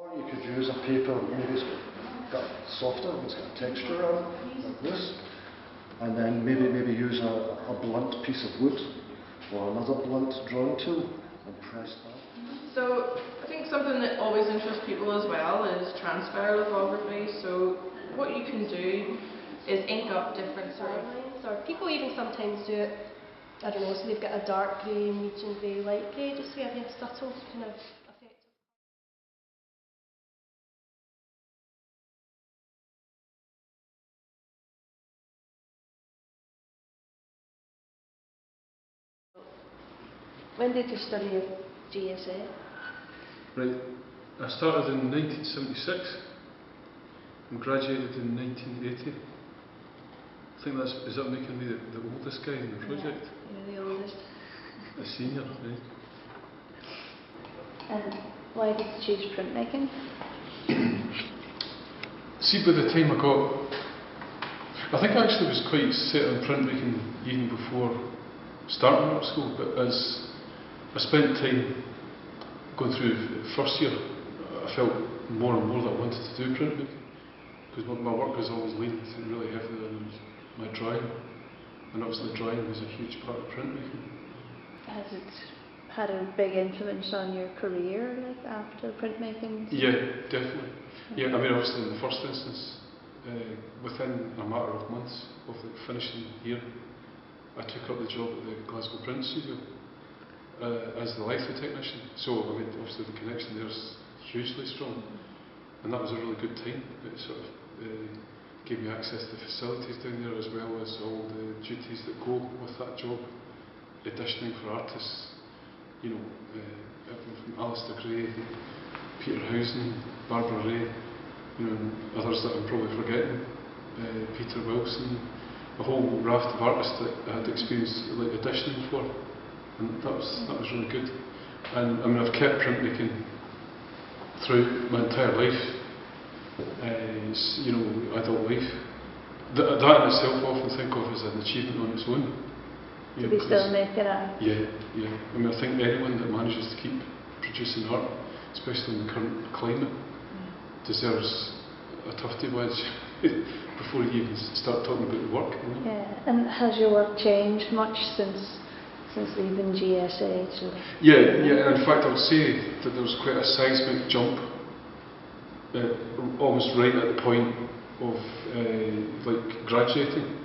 Or you could use a paper, maybe it's got softer, it's got texture on it, like this, and then maybe use a blunt piece of wood or another blunt drawing tool and press that. So I think something that always interests people as well is transfer lithography. So what you can do is ink up different sort of lines, or people even sometimes do it, I don't know, so they've got a dark grey, medium grey, light grey, just to get a subtle kind of effect. When did you study at GSA? Right, I started in 1976 and graduated in 1980. I think is that making me the oldest guy in the project? Yeah, the oldest. A senior, right? And why did you choose printmaking? See, by the time I think I actually was quite set on printmaking even before starting art school, but as I spent time going through first year, I felt more and more that I wanted to do printmaking, because my work was always leaned really heavily on my drawing, and obviously drawing was a huge part of printmaking. Has it had a big influence on your career, like after printmaking? Yeah, definitely. Yeah, I mean, obviously in the first instance, within a matter of months of finishing here, I took up the job at the Glasgow print studio as the litho technician. So I mean, obviously the connection there is hugely strong, and that was a really good time. It sort of gave me access to facilities down there, as well as all the duties that go with that job. Editioning for artists, you know, everyone from Alistair Gray, Peter Housen, Barbara Ray, you know, and others that I'm probably forgetting, Peter Wilson, a whole raft of artists that I had experience like editioning for, and that was really good. And I mean, I've kept printmaking through my entire life, you know, adult life. That in itself I often think of as an achievement on its own. Do we still make it up? Yeah. I mean, I think anyone that manages to keep producing art, especially in the current climate, deserves a tufty badge before you even start talking about the work. You know? Yeah, and has your work changed much since leaving GSA? Yeah, and in fact I would say that there was quite a seismic jump, almost right at the point of like graduating.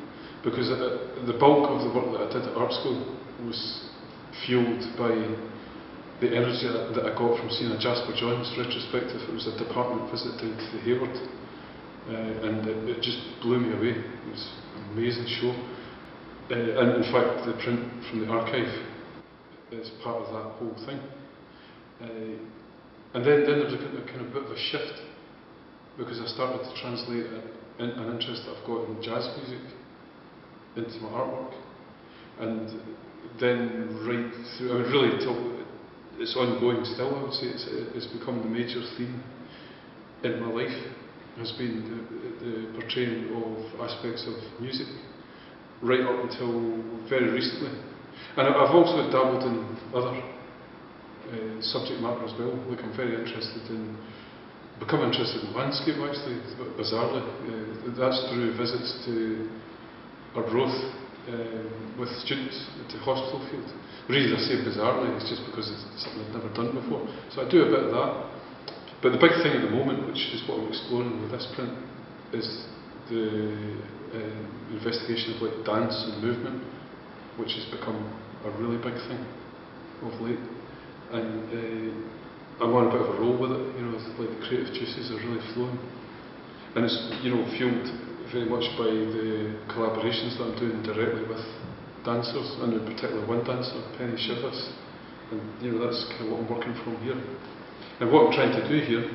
Because the bulk of the work that I did at art school was fuelled by the energy that I got from seeing a Jasper Johns retrospective. It was a department visit down to the Hayward, and it just blew me away. It was an amazing show, and in fact the print from the archive is part of that whole thing. And then there was a kind of bit of a shift, because I started to translate an interest that I've got in jazz music into my artwork, and then right through, I mean, really it's ongoing still. I would say it's become the major theme in my life, has been the portraying of aspects of music, right up until very recently. And I've also dabbled in other subject matter as well. Like, I'm very become interested in landscape, actually, bizarrely. That's through visits to Arbroath with students to hospital field. The reason I say bizarrely is just because it's something I've never done before. So I do a bit of that. But the big thing at the moment, which is what I'm exploring with this print, is the investigation of like dance and movement, which has become a really big thing of late. And I'm on a bit of a roll with it. You know, like the creative juices are really flowing, and it's, you know, fueled very much by the collaborations that I'm doing directly with dancers, and in particular one dancer, Penny Shivers, and you know, that's kind of what I'm working from here. And what I'm trying to do here,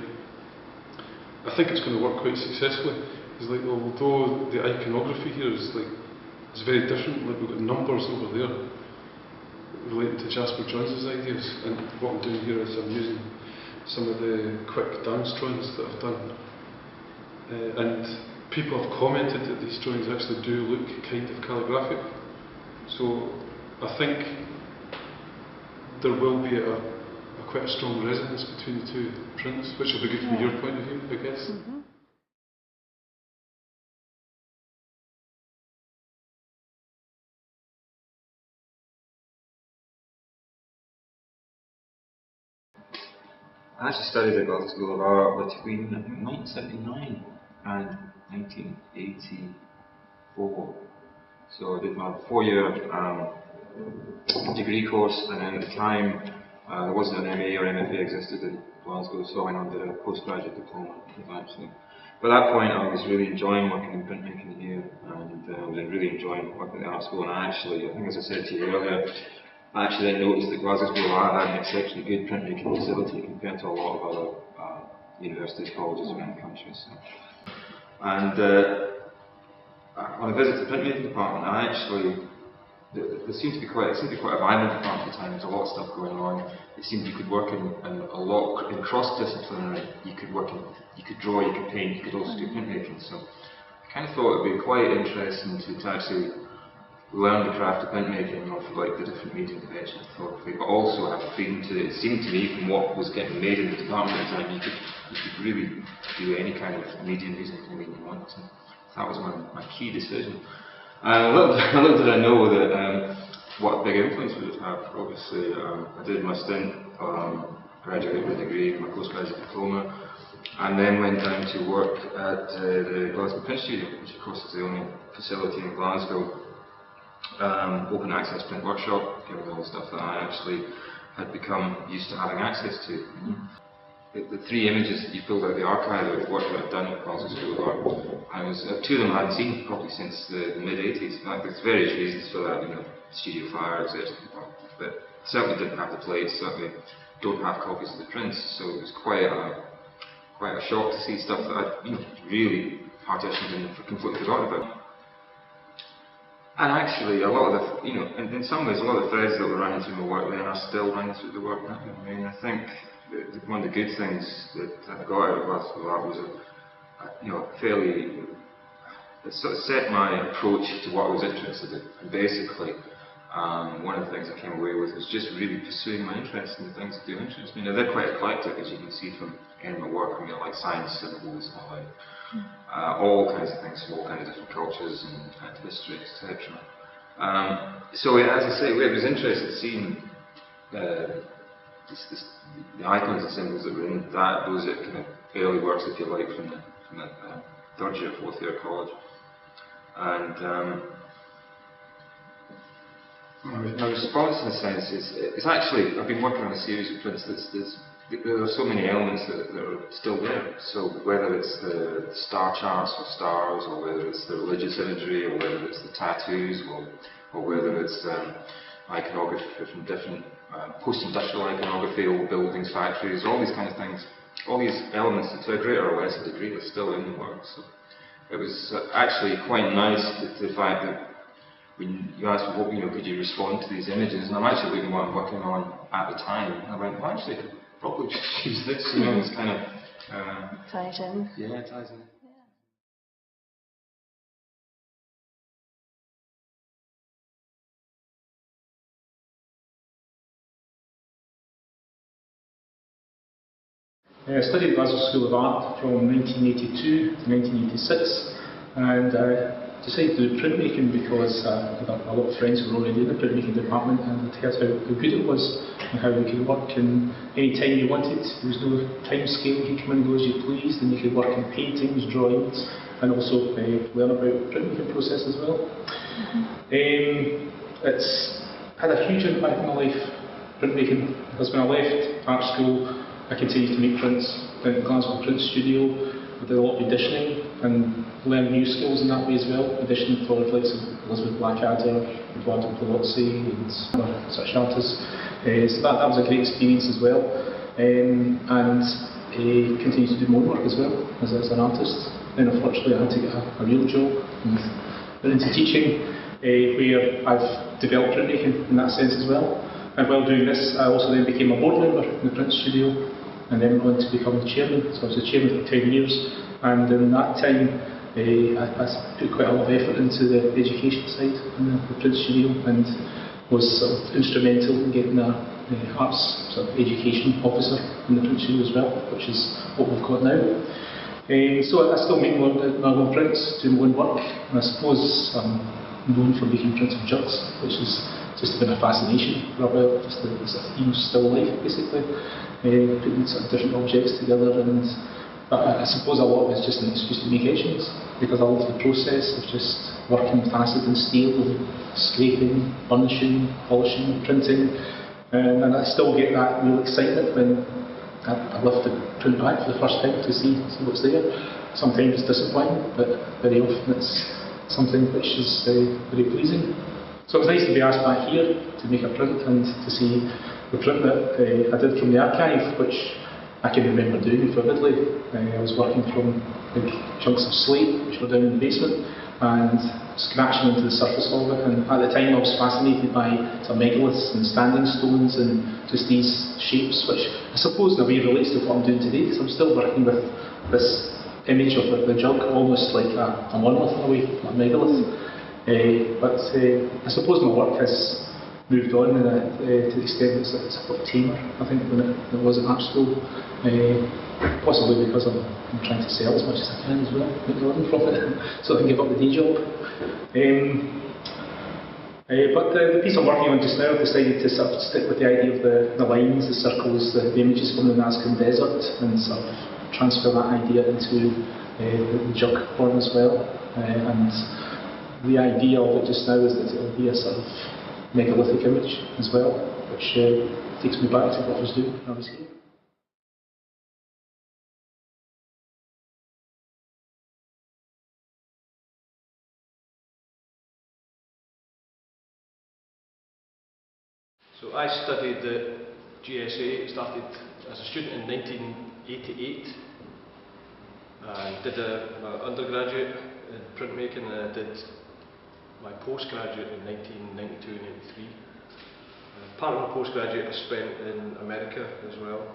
I think it's going to work quite successfully. Is like, although the iconography here is very different. Like, we've got numbers over there relating to Jasper Johns' ideas, and what I'm doing here is I'm using some of the quick dance drawings that I've done, and people have commented that these drawings actually do look kind of calligraphic. So I think there will be a quite a strong resonance between the two prints, which will be good from your point of view, I guess. I actually studied at Glasgow School of Art between 1979 and 1984. So I did my 4-year degree course, and then at the time there wasn't an MA or MFA existed in Glasgow, so I went on to a postgraduate diploma eventually. By that point I was really enjoying working in printmaking here, and I was really enjoying working at the art school, and I think as I said to you earlier, I actually then noticed that Glasgow School of Art had an exceptionally good printmaking facility compared to a lot of other universities, colleges around the country. So. And on a visit to the printmaking department, there seemed to be quite a vibrant department at the time. There was a lot of stuff going on. It seemed you could work in a lot in cross-disciplinary. You could draw, you could paint, you could also do printmaking. So I kind of thought it would be quite interesting to actually learn the craft of printmaking of like the different mediums of etching and photography, but also have freedom to. It seemed to me, from what was getting made in the department at the time, you could really do any kind of medium using you want. So that was my key decision. Little did I know that what a big influence would it have. Obviously, I did my stint, graduated with a degree, my postgraduate diploma, and then went down to work at the Glasgow Print Studio, which of course is the only facility in Glasgow. Open access print workshop, giving all the stuff that I actually had become used to having access to. The 3 images that you pulled out of the archive of work that I'd done at Glasgow School of Art, 2 of them I hadn't seen probably since the mid-80s. In fact, there's various reasons for that, studio fire, etc. But certainly didn't have the plates, certainly don't have copies of the prints, so it was quite a shock to see stuff that I'd really partitioned and completely forgotten about. And actually, a lot of the, in some ways, a lot of the threads that were running through my work then are still running through the work now. I mean, I think one of the good things that I got out of Glasgow Art was it sort of set my approach to what I was interested in. And basically, one of the things I came away with was just really pursuing my interest in the things that do interest me. Now, they're quite eclectic, as you can see from any of my work. I mean, like science symbols, like all kinds of things from all kinds of different cultures and history, etc. So, as I say, it was interesting seeing the icons and symbols that were in those kind of early works, if you like, from the 3rd year, 4th year college. And my response, in a sense, is actually, I've been working on a series of prints there are so many elements that are still there. So whether it's the star charts or stars, or whether it's the religious imagery, or whether it's the tattoos, or whether it's iconography from different post-industrial iconography, old buildings, factories, all these kind of things, all these elements that to a greater or lesser degree are still in the work. So it was actually quite nice the fact that when you asked me, could you respond to these images, and I'm actually looking at what I'm working on at the time, and I went, well, actually, I could probably just use this, it's kind of... ties in. Yeah, it ties in. I studied at Glasgow School of Art from 1982 to 1986, and decided to do printmaking because I had a lot of friends who were already in the printmaking department, and I'd heard how good it was and how you could work in any time you wanted. There was no time scale, you could come and go as you pleased, and you could work in paintings, drawings, and also learn about the printmaking process as well. It's had a huge impact on my life, printmaking, because when I left art school I continued to make prints in the Glasgow Print Studio. I did a lot of editioning and learned new skills in that way as well. Editioning for the likes of Elizabeth Blackadder, Eduardo Palozzi and other such artists. So that was a great experience as well. And continued to do more work as well as an artist. Then unfortunately I had to get a real job and went into teaching, where I've developed printmaking in that sense as well. And while doing this, I also then became a board member in the print studio, and then went on to become the chairman. So I was the chairman for 10 years, and in that time I put quite a lot of effort into the education side in the print studio, and was sort of instrumental in getting a arts sort of education officer in the print studio as well, which is what we've got now. So I still make my own prints, do my own work, and I suppose I'm known for making prints of jugs, which is just been a fascination for a while, just the sort of theme still life basically, putting sort of different objects together, and I suppose a lot of it's just an excuse to make etchings, because I love the process of just working with acid and steel, and scraping, burnishing, polishing, printing, and I still get that real excitement when I lift the print back for the first time to see what's there. Sometimes it's disappointing, but very often it's something which is very pleasing. So it was nice to be asked back here to make a print and to see the print that I did from the archive, which I can remember doing vividly. I was working from big chunks of slate, which were down in the basement, and scratching into the surface of it. And at the time I was fascinated by some megaliths and standing stones and just these shapes, which I suppose in a way relates to what I'm doing today, because I'm still working with this image of the jug, almost like a monolith in a way, a megalith. But I suppose my work has moved on to the extent that it's a bit tamer, I think, than it was at art school. Possibly because I'm trying to sell as much as I can as well, make a living from it, so I can give up the day job. But the piece I'm working on just now, I've decided to sort of stick with the idea of the lines, the circles, the images from the Nazcan Desert, and sort of transfer that idea into the jug form as well. And the idea of it just now is that it'll be a sort of megalithic image as well, which takes me back to what I was doing when I was here. So I studied at GSA, started as a student in 1988, and did my undergraduate in printmaking, and I did my postgraduate in 1992-93. Part of my postgraduate I spent in America as well.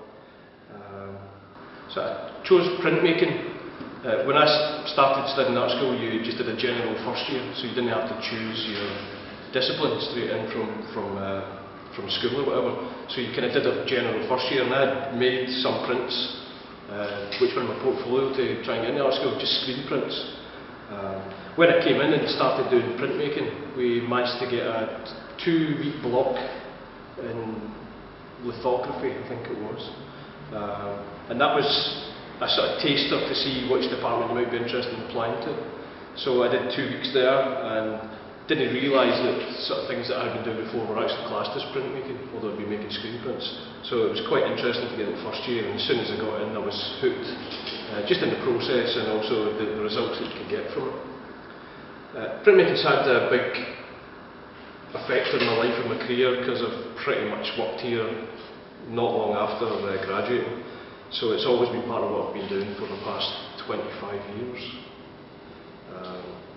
So I chose printmaking. When I started studying art school, you just did a general first year, so you didn't have to choose your discipline straight in from school or whatever. So you kind of did a general first year, and I had made some prints, which were in my portfolio to try and get into art school, just screen prints. When I came in and started doing printmaking, we managed to get a 2-week block in lithography, I think it was. And that was a sort of taster to see which department you might be interested in applying to. So I did 2 weeks there and didn't realise that sort of things that I'd been doing before were actually classed as printmaking, although I'd been making screen prints. So it was quite interesting to get in the first year, and as soon as I got in I was hooked, just in the process and also the results that you could get from it. Printmaking's had a big effect on my life and my career, because I've pretty much worked here not long after graduating. So it's always been part of what I've been doing for the past 25 years.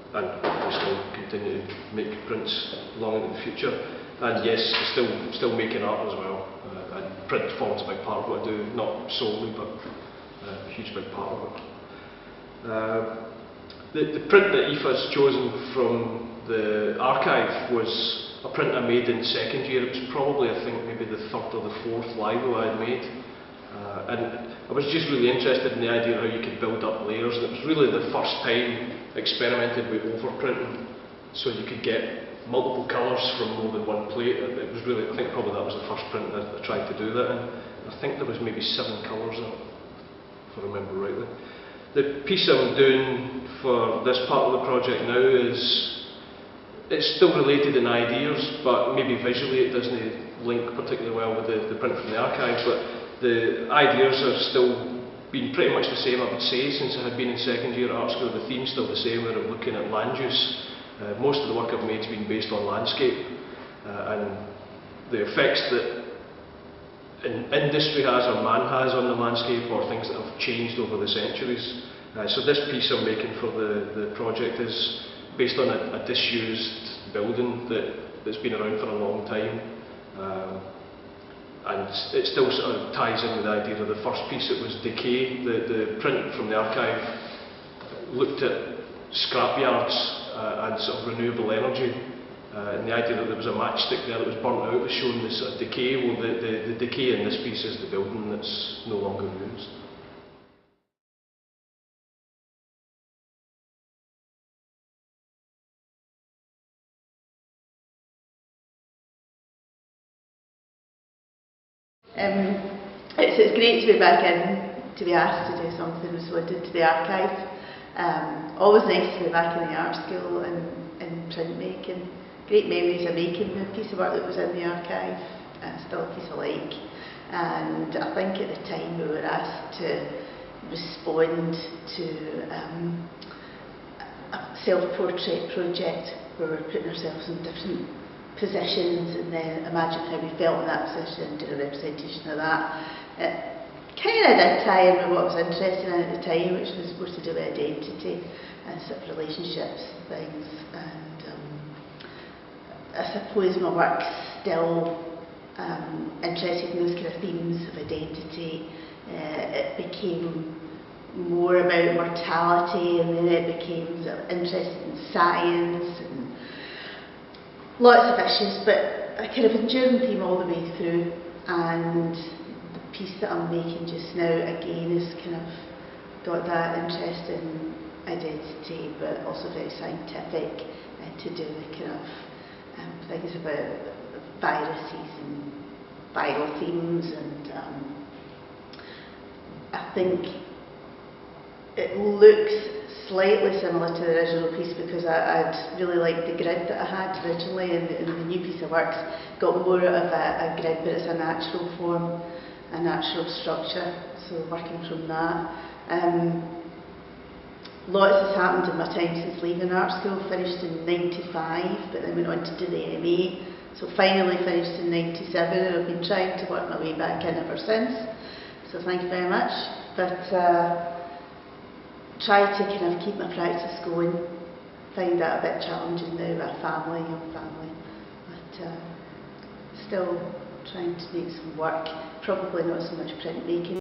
And I still continue to make prints long into the future. And yes, still making art as well. And print forms a big part of what I do, not solely, but a huge big part of it. The print that Aoife's chosen from the archive was a print I made in second year. It was probably, I think, maybe the third or the fourth LIGO I had made. And I was just really interested in the idea of how you could build up layers, and it was really the first time experimented with overprinting, so you could get multiple colours from more than one plate. It was really, I think probably that was the first print that I tried to do that in. I think there was maybe 7 colours in it, if I remember rightly. The piece I'm doing for this part of the project now it's still related in ideas, but maybe visually it doesn't link particularly well with the print from the archive, but the ideas are still been pretty much the same, I would say, since I had been in second year at art school. The theme's still the same, where I'm looking at land use. Most of the work I've made has been based on landscape, and the effects that industry has or man has on the landscape, or things that have changed over the centuries. So this piece I'm making for the project is based on a disused building that's been around for a long time. And it still sort of ties in with the idea of the first piece. It was decay. The print from the archive looked at scrapyards and sort of renewable energy And the idea that there was a matchstick there that was burnt out was showing the sort of decay. Well, the decay in this piece is the building that's no longer used. It's great to be back in, to be asked to do something related to the archive. Always nice to be back in the art school and in printmaking. Great memories of making the piece of work that was in the archive, still a piece I like. And I think at the time we were asked to respond to a self-portrait project where we're putting ourselves in different positions and then imagine how we felt in that position, do a representation of that. It kind of did tie in with what I was interested in at the time, which was more to do with identity and sort of relationships and things. And I suppose my work's still interested in those kind of themes of identity. It became more about mortality, and then it became sort of interested in science and lots of issues, but a kind of enduring theme all the way through. And the piece that I'm making just now again has kind of got that interest in identity, but also very scientific, to do with kind of things about viruses and viral themes. And I think it looks slightly similar to the original piece because I'd really liked the grid that I had originally, and the new piece of work's got more of a grid, but it's a natural form, a natural structure, so working from that. Lots has happened in my time since leaving art school. Finished in '95, but then went on to do the MA, so finally finished in '97, and I've been trying to work my way back in ever since, so thank you very much. But try to kind of keep my practice going. Find that a bit challenging now with a family, young family, but still trying to make some work, probably not so much printmaking.